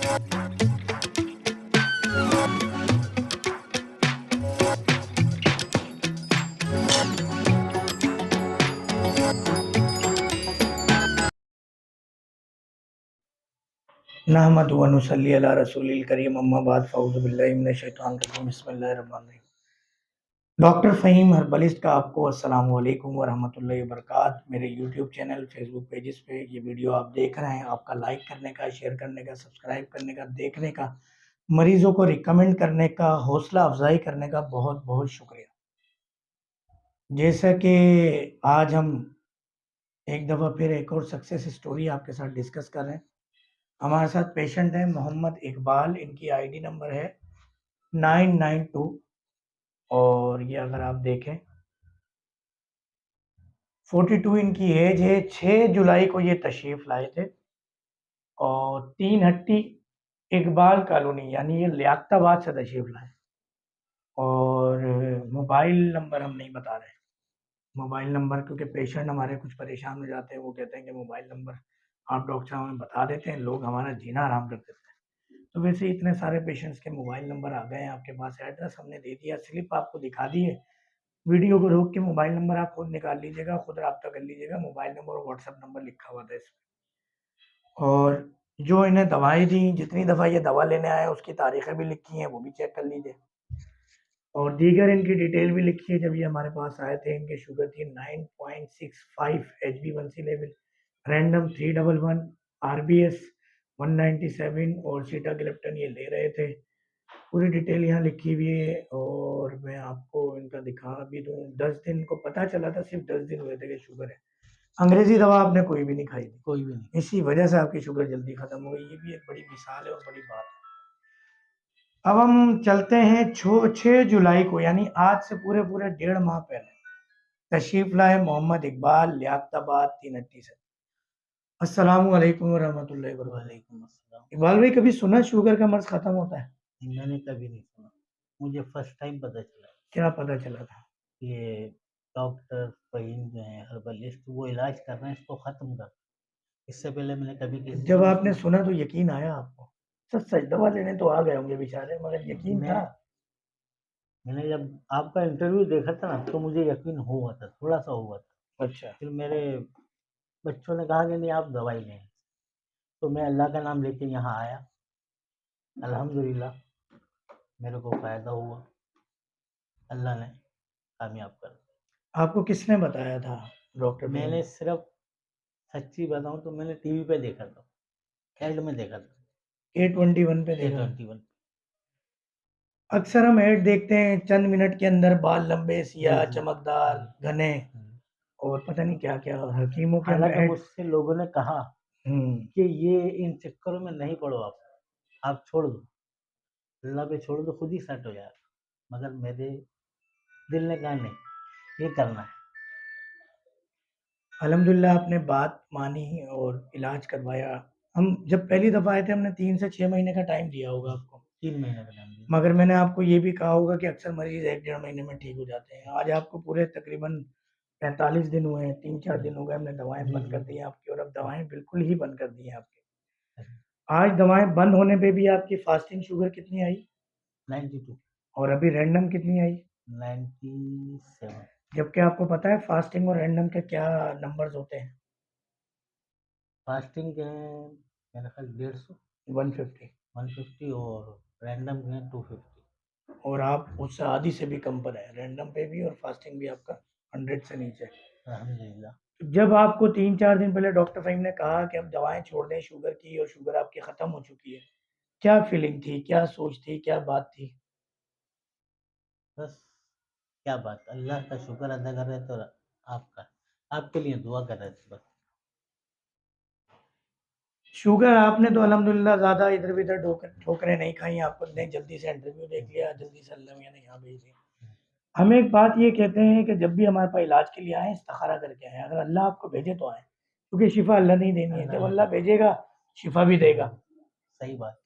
नहमदु व नुसल्ली अला रसूलिल करीम अम्मा बाद फ़अऊज़ु बिल्लाहि मिनश शैतानिर रजीम बिस्मिल्लाहिर रहमानिर रहीम। डॉक्टर फ़हीम हर्बलिस्ट का आपको अस्सलामु अलैकुम व रहमतुल्लाहि व बरकातहू। मेरे यूट्यूब चैनल, फेसबुक पेजेस पे ये वीडियो आप देख रहे हैं, आपका लाइक करने का, शेयर करने का, सब्सक्राइब करने का, देखने का, मरीजों को रिकमेंड करने का, हौसला अफजाई करने का बहुत बहुत शुक्रिया। जैसा कि आज हम एक दफ़ा फिर एक और सक्सेस स्टोरी आपके साथ डिस्कस कर रहे हैं। हमारे साथ पेशेंट है मोहम्मद इकबाल, इनकी आईडी नंबर है 992 और ये अगर आप देखें 42 इनकी एज है। 6 जुलाई को ये तशरीफ़ लाए थे और 3 हट्टी इकबाल कॉलोनी यानी ये लियाकताबाद से तशरीफ़ लाए। और मोबाइल नंबर हम नहीं बता रहे, मोबाइल नंबर, क्योंकि पेशेंट हमारे कुछ परेशान हो जाते हैं। वो कहते हैं कि मोबाइल नंबर आप डॉक्टर साहब हमें बता देते हैं, लोग हमारा जीना आराम कर देते हैं। तो वैसे इतने सारे पेशेंट्स के मोबाइल नंबर आ गए हैं आपके पास, एड्रेस हमने दे दिया, स्लिप आपको दिखा दी है। वीडियो को रोक के मोबाइल नंबर आप खुद निकाल लीजिएगा, खुद रब्ता कर लीजिएगा। मोबाइल नंबर और व्हाट्सएप नंबर लिखा हुआ था इसमें। और जो इन्हें दवाएं दी, जितनी दफ़ा ये दवा लेने आए उसकी तारीखें भी लिखी हैं, वो भी चेक कर लीजिए। और दीगर इनकी डिटेल भी लिखी है। जब ये हमारे पास आए थे इनकी शुगर थी 9.65, HbA1c लेवल, रैंडम 311, RBS 197 और सीटाग्लिप्टन ये ले रहे थे। पूरी डिटेल यहाँ लिखी हुई है और मैं आपको इनका दिखा भी दूँ। 10 दिन को पता चला था, सिर्फ 10 दिन हुए थे कि शुगर है। अंग्रेजी दवा आपने कोई भी नहीं खाई थी, कोई भी नहीं। इसी वजह से आपकी शुगर जल्दी खत्म हो गई। ये भी एक बड़ी मिसाल है और बड़ी बात है। अब हम चलते हैं 6 जुलाई को, यानी आज से पूरे 1.5 माह पहले तशरीफ लाए मोहम्मद इकबाल, लियाकताबाद 3 हट्टी से। अस्सलामु अलैकुम वरहमतुल्लाहि वबरकातुहू। वालेकुम अस्सलाम। इकबाल भाई, कभी सुना शुगर का मर्ज खत्म होता है? मैंने कभी नहीं सुना, मुझे फर्स्ट टाइम पता चला। क्या पता चला था? ये डॉक्टर फ़हीम जो हैं हर्बलिस्ट, वो इलाज कर रहे हैं इसको ख़त्म कर। इससे पहले मैंने कभी किसी से जब नहीं आपने सुना। सुना तो यकीन आया आपको? सच दवा लेने तो आ गए होंगे बेचारे, मगर यकीन था? मैं मैंने जब आपका इंटरव्यू देखा था ना, तो मुझे यकीन हुआ था, थोड़ा-सा हुआ था। अच्छा। फिर मेरे बच्चों ने कहा कि नहीं आप दवाई लें, तो मैं अल्लाह का नाम लेके यहाँ आया। अल्हम्दुलिल्लाह मेरे को फ़ायदा हुआ, अल्लाह ने कामयाब कर दिया। आपको किसने बताया था डॉक्टर फ़हीम? मैंने सिर्फ़ सच्ची बताऊँ तो मैंने टीवी पे देखा था, ऐड में देखा था, A21 पे देखा? A21। अक्सर हम ऐड देखते हैं, चंद मिनट के अंदर बाल लंबे, जी, सियाह, जी। चमकदार, हुँ, घने हुँ। और पता नहीं क्या-क्या हकीमों के हम हालाँकि ऐड। मुझसे लोगों ने कहा हुँ। कि ये इन चक्करों में नहीं पड़ो आप छोड़ दो, अल्लाह पे छोड़ दो, खुद ही सेट हो जाएगा। मगर मेरे दिल ने कहा नहीं, ये करना है। अल्हम्दुलिल्लाह आपने बात मानी और इलाज करवाया। हम जब पहली दफ़ा आए थे हमने 3 से 6 महीने का टाइम दिया होगा जी, आपको। 3 महीने का टाइम दिया। मगर मैंने आपको ये भी कहा होगा कि अक्सर मरीज़ 1 डेढ़ महीने में ठीक हो जाते हैं। आज आपको पूरे तकरीबन 45 दिन हुए हैं, 3-4 हुँ। दिन हो गए हमने दवाएँ जी, बंद जी। कर दी हैं आपकी, और अब दवाएँ बिल्कुल ही बंद कर दी हैं आपकी। अच्छा, आज दवाएँ बंद होने पे भी आपकी फास्टिंग शुगर कितनी आई 92, और अभी रैंडम कितनी आई? 97। जबकि आपको पता है फास्टिंग और रैंडम के क्या नंबर्स होते हैं? फास्टिंग के हैं मेरा ख़्याल 150, 150। 150 और रैंडम के हैं 250। और आप उससे आधी से भी कम पर हैं, रैंडम पे भी और फास्टिंग भी आपका 100 से नीचे। अल्हम्दुलिल्लाह। तो जब आपको 3-4 दिन पहले डॉक्टर फ़हीम ने कहा कि अब दवाएँ छोड़ दें शुगर की और शुगर आपकी ख़त्म हो चुकी है, क्या फीलिंग थी? क्या सोच थी? क्या बात थी? बस क्या बात, अल्लाह का शुक्र अदा कर रहे थे और आपका आपके लिए दुआ कर रहे थे बस। शुगर आपने तो अल्हम्दुलिल्लाह ज़्यादा इधर-विधर ठोकरें नहीं खाई, आपको ने जल्दी से इंटरव्यू देख लिया, जल्दी से अल्लाह मियाँ ने यहाँ भेज दिया। हम एक बात ये कहते हैं कि जब भी हमारे पास इलाज के लिए आएँ, इस्तिखारा करके आएँ। अगर अल्लाह आपको भेजे तो आएँ, क्योंकि शिफ़ा अल्लाह ने ही देनी है। अल्लाह जब ने अल्लाह दी। भेजेगा, शिफ़ा भी देगा। सही बात।